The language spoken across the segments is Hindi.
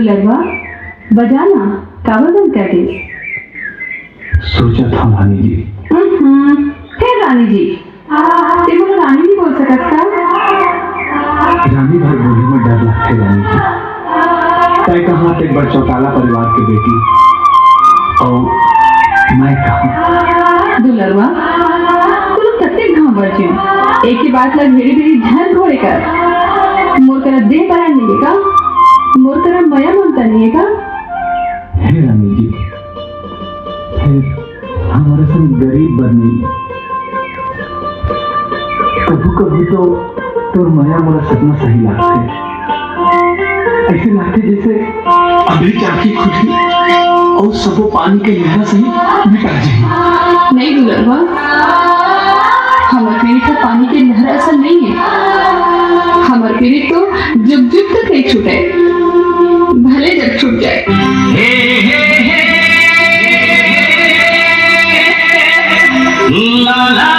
दुलरवा बजाना काबा बंद कर दे। सोचा था रानी जी। फिर रानी जी ते बोलो रानी नहीं बोल सकता। रानी भर बोली में डर लगते रानी जी। तय कहाँ एक बड़ चौटाला परिवार की बेटी और मैं कहाँ। दुलरवा तू लोग कत्ते घाव बचे एक ही बात लग भेड़ी भेड़ी झन घोड़े कर मोर करा देह बना नहीं है का मोर करा मया ममता नहीं है का। हे रानी जी फिर हमारे संग गरीब बनी कभी कभी तो तोर माया मोरा सपना सही लगते ऐसे लगते जैसे अभी चाकी खुली और सबो पानी के लहरा सही मिटा जाए। नहीं दुलरवा हमारे पीड़ी तो पानी के लहरा असर नहीं है। हमारे पीड़ी तो जुग जुग तक नहीं छूटे भले जब छूट जाए। ला ला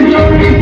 Thank you.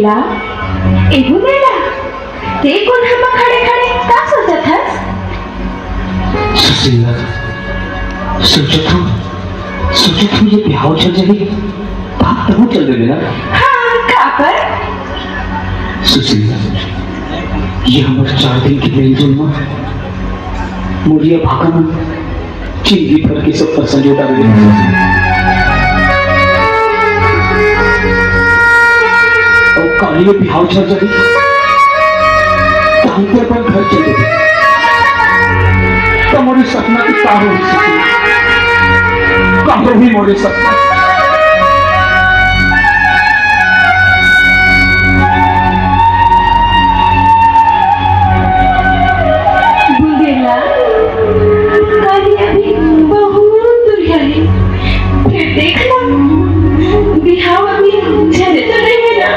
लेला एगो लेला ते कोन हम खड़े खड़े का सोचत हस? सुशीला, सोचत हूँ ये बिहाव चल जाएगी भाग तब चल देवे ना। हाँ का पर सुशीला, ये हमारे 4 दिन की मेल जोल में मुड़िया भागा मन जिंदगी भर के सब पर संजोटा रहे और काली में बिहाव चल जाएगी कहीं पर अपन घर चले गए तो मोरे सपना की तारो कहाँ भी मोरे सपना बुंदेला काली अभी बहुत दूर है फिर देखना बिहाव अभी चले तो नहीं है ना।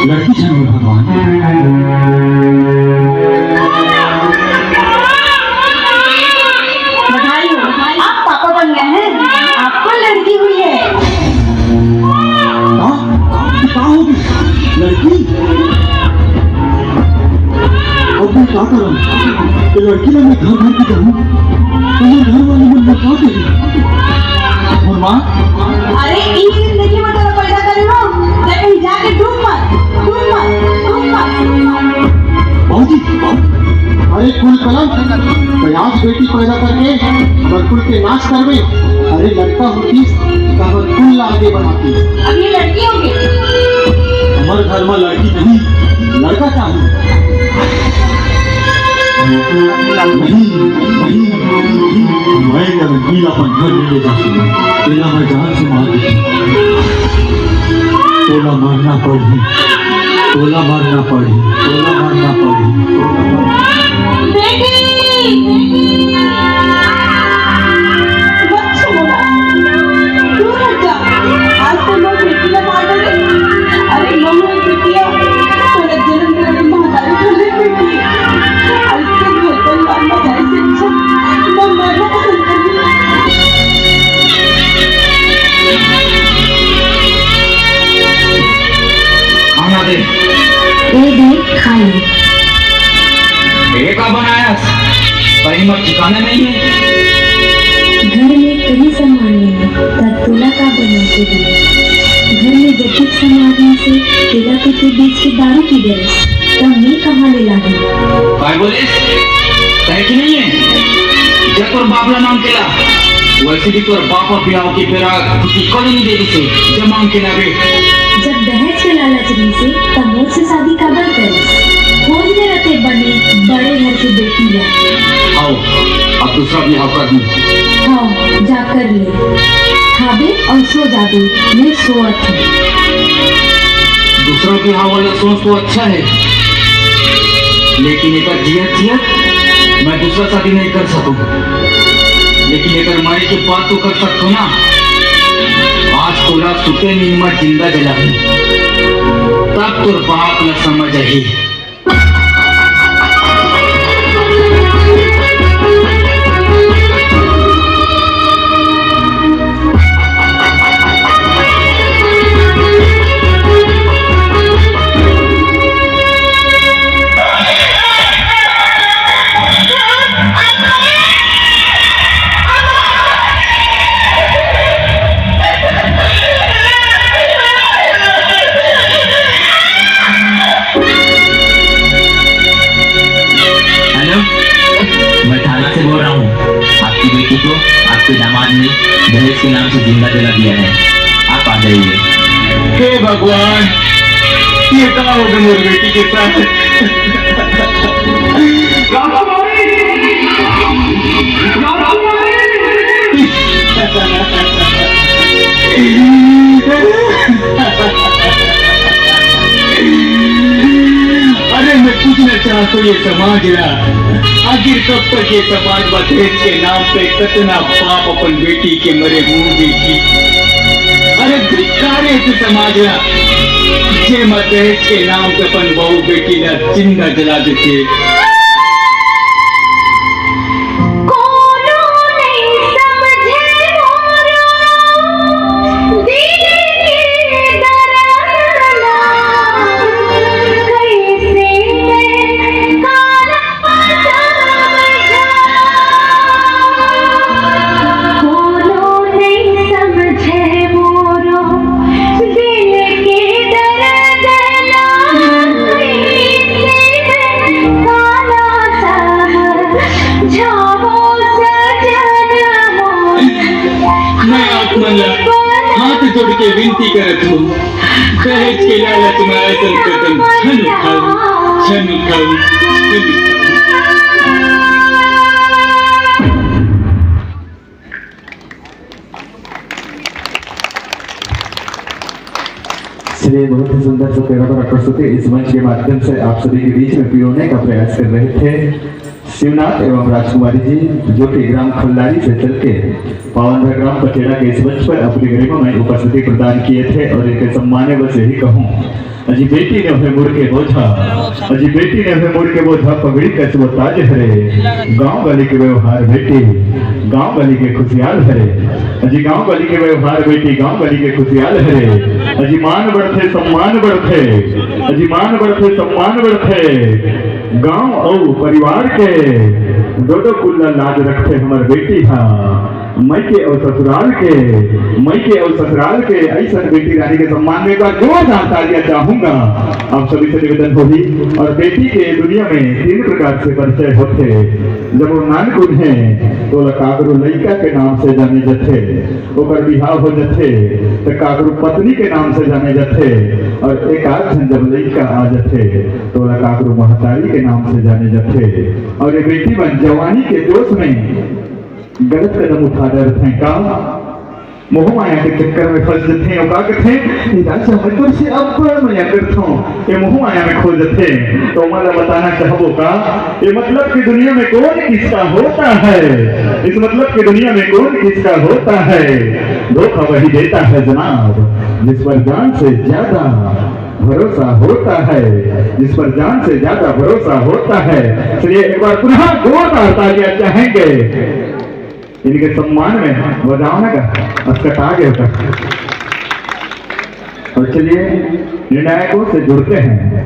लड़की छन भगवान बधाई हो, आप पापा बन गए हैं, आपको लड़की हुई है। क्या होगी लड़की? अब मैं क्या करूं? ये लड़की ना मैं घर घर की करूं तो ये घर वाले मुझे क्या करें? और माँ अरे इन जिंदगी में तो पैदा करे हो, कहीं जाके डूब मत। बाबूजी, अरे कुल कलम प्रयास बेटी पैदा करके बरकुल के नाश करवे। अरे लड़का होती कहाँ कुल ला आगे बढ़ाती। अब ये लड़की होगी। हमारे घर में लड़की नहीं लड़का चाहिए। नहीं मैं लड़की अपन घर ले जा सकूं तेरा मैं जान से मार तोला मारना पड़ी आज तो लोग बेटी मार देंगे। अरे मम्मी बेटिया ये देख खा ले। ये का बनाया? कहीं मत ठिकाना नहीं है। घर में कई सामान नहीं तब तुला का बना के दिया। घर में जटिक सामान से तेरा तो के बीच के दारू की गरज तब मैं कहाँ ले लागी। काय बोलिस? कहे कि नहीं है जब तोर बापला मांग केला वैसे भी तोर बाप ब्याह की बेरा खुशी कभी नहीं दे से जब मांग के लागे। जब दहेज के लालच रही से तब मुझसे शादी काबर करे। खोज में रहते बने बड़े घर की बेटी है। आओ अब दूसरा ब्याह कर दूं। हाँ जा कर ले। खाबे और सो जाबे। मैं सोअत हूँ। दूसरा ब्याह वाला सोच तो अच्छा है लेकिन एक जियत मैं दूसरा शादी नहीं कर सकूंगा। लेकिन एक मारे की बात तो कर सकता ना। आज तोला सुते नींद में जिंदा जला तब तोर बाप न समझ आई। मैं थाना से बोल रहा हूँ। आपकी बेटी को आपके दामाद ने दहेज के नाम से जिंदा जला दिया है। आप आ जाइए। हे भगवान, ये क्या हो गया मेरी बेटी के साथ? अरे मैं पूछना चाहता हूँ ये समाज आखिर कब तक ये समाज दहेज के नाम पे कितना पाप अपन बेटी के मरे मुंह देखी। अरे धिक्कारे से समाज जे मत दहेज के नाम पे अपन बहू बेटी ना जिंदा जला देते। हाथ जोड़ के विनती करत हूँ दहेज के लालच में ऐसा कदम छन उठाऊं। इसलिए बहुत ही सुंदर सा तेरा पर प्रस्तुति इस मंच के माध्यम से आप सभी के बीच में पिरोने का प्रयास कर रहे थे शिवनाथ एवं राजकुमारी जी, जो कि ग्राम खल्लारी से चल के पावन ग्राम पचेड़ा के इस मंच पर अपनी गरिमा में उपस्थिति प्रदान किए थे। और इनके सम्मान में बस यही कहूँ, अजी बेटी ने हुए मुड़ के बोझा, अजी बेटी ने हुए मुड़ के बोझा, पगड़ी कैसे वो ताज हरे, गांव वाली के व्यवहार बेटी गांव वाली के खुशियाल हरे, अजी गांव वाली के व्यवहार बेटी गांव वाली के खुशियाल हरे, अजी मान बढ़ते सम्मान बढ़ते, अजी मान बढ़ते सम्मान बढ़ते, गांव और परिवार के दो दो कुल्ला लाज रखते हमार बेटी। हाँ मई के और ससुराल के, मई के और ससुराल के ऐसा बेटी रानी के सम्मान में का जोरदार तालियां चाहूंगा। आप सभी से निवेदन होगी। और बेटी के दुनिया में 3 प्रकार से परिचय होते। जब वो नानकुन है तो कागरू लड़का के नाम से जाने जाते, ओकर बिहाव हो जाते तो कागरू पत्नी के नाम से जाने जाते, और एक आध जब लड़का आ जाते तो कागरू महतारी के नाम से जाने जाते। और ये बेटी बन जवानी के जोश में गलत कदम उठा रहे थे का मोह माया के चक्कर में फंस जाते हैं। का कहते हैं से अब मैं करता हूँ ये मोह माया में खो जाते हैं। तो मैं बताना चाहबो का ये मतलब की दुनिया में कौन किसका होता है, इस मतलब की दुनिया में कौन किसका होता है। धोखा वही देता है जनाब जिस पर जान से ज्यादा भरोसा होता है, जिस पर जान से ज्यादा भरोसा होता है। चलिए एक बार पुनः जोरदार तालियां चाहेंगे इनके सम्मान में। बजाओ ना का अस्कटा गया। और चलिए निर्णायकों से जुड़ते हैं।